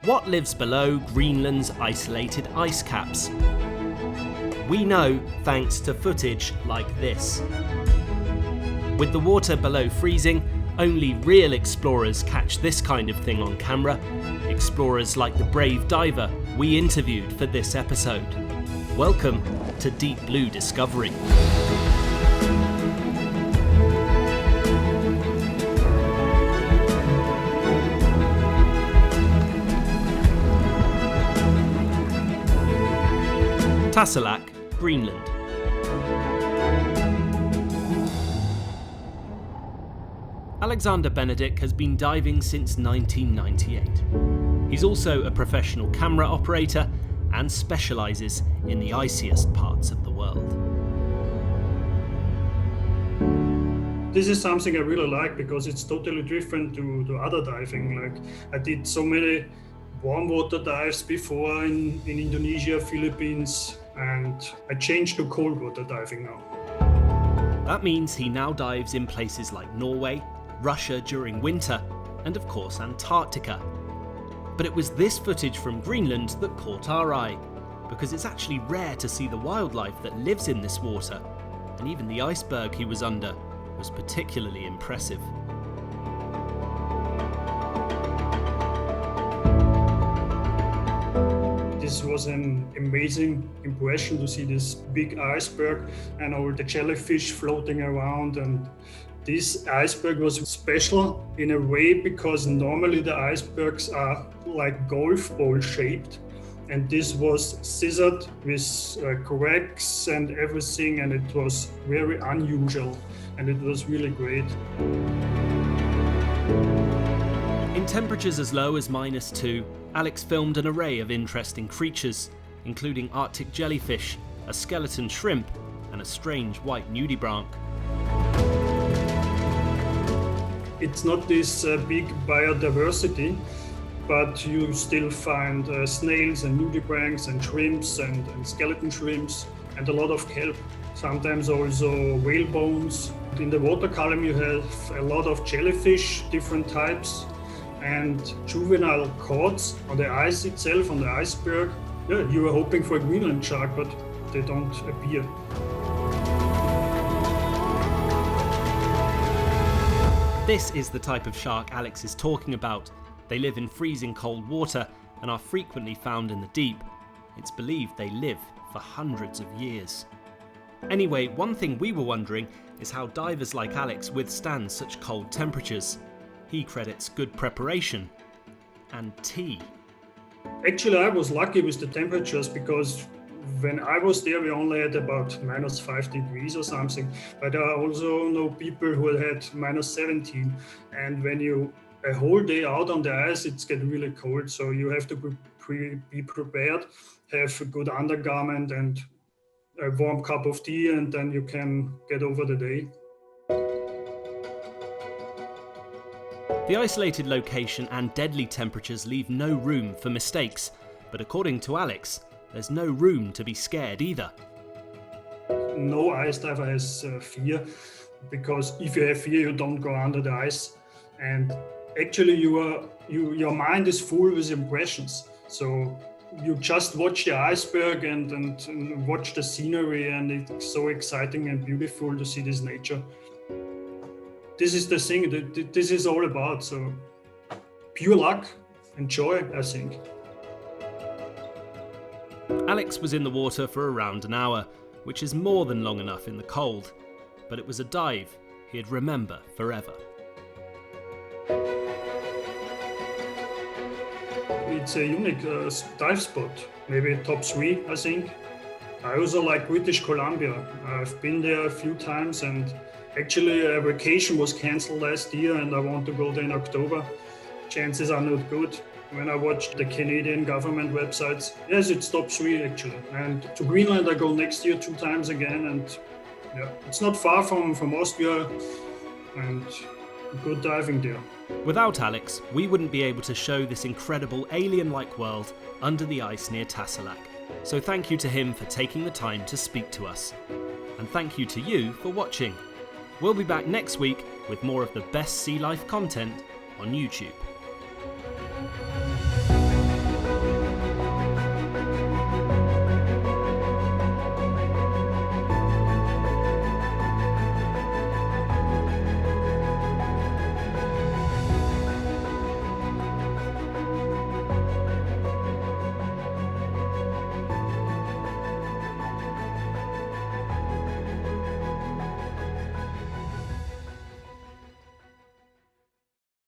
What lives below Greenland's isolated ice caps? We know thanks to footage like this. With the water below freezing, only real explorers catch this kind of thing on camera. Explorers like the brave diver we interviewed for this episode. Welcome to Deep Blue Discovery. Tasselak, Greenland. Alexander Benedict has been diving since 1998. He's also a professional camera operator and specialises in the iciest parts of the world. This is something I really like because it's totally different to other diving. Like I did so many warm water dives before in Indonesia, Philippines, and I changed to cold water diving now. That means he now dives in places like Norway, Russia during winter, and of course Antarctica. But it was this footage from Greenland that caught our eye, because it's actually rare to see the wildlife that lives in this water, and even the iceberg he was under was particularly impressive. This was an amazing impression to see this big iceberg and all the jellyfish floating around. And this iceberg was special in a way because normally the icebergs are like golf ball shaped, and this was scissored with cracks and everything, and it was very unusual and it was really great. In temperatures as low as -2, Alex filmed an array of interesting creatures, including Arctic jellyfish, a skeleton shrimp, and a strange white nudibranch. It's not this big biodiversity, but you still find snails and nudibranchs and shrimps and skeleton shrimps and a lot of kelp. Sometimes also whale bones. In the water column you have a lot of jellyfish, different types, and juvenile cords on the ice itself, on the iceberg. Yeah, you were hoping for a Greenland shark, but they don't appear. This is the type of shark Alex is talking about. They live in freezing cold water and are frequently found in the deep. It's believed they live for hundreds of years. Anyway, one thing we were wondering is how divers like Alex withstand such cold temperatures. He credits good preparation and tea. Actually, I was lucky with the temperatures because when I was there, we only had about -5 degrees or something. But I also know people who had -17. And when you a whole day out on the ice, it's getting really cold. So you have to be prepared, have a good undergarment and a warm cup of tea, and then you can get over the day. The isolated location and deadly temperatures leave no room for mistakes, but according to Alex, there's no room to be scared either. No ice diver has fear, because if you have fear, you don't go under the ice. And actually, your mind is full with impressions. So you just watch the iceberg and watch the scenery, and it's so exciting and beautiful to see this nature. This is the thing that this is all about. So pure luck and joy, I think. Alex was in the water for around an hour, which is more than long enough in the cold, but it was a dive he'd remember forever. It's a unique dive spot, maybe top 3, I think. I also like British Columbia. I've been there a few times, and actually a vacation was cancelled last year and I want to go there in October. Chances are not good. When I watched the Canadian government websites, yes, it's top 3 actually. And to Greenland I go next year 2 times again, and yeah, it's not far from Austria, and good diving there. Without Alex, we wouldn't be able to show this incredible alien-like world under the ice near Tasselak. So thank you to him for taking the time to speak to us. And thank you to you for watching. We'll be back next week with more of the best sea life content on YouTube.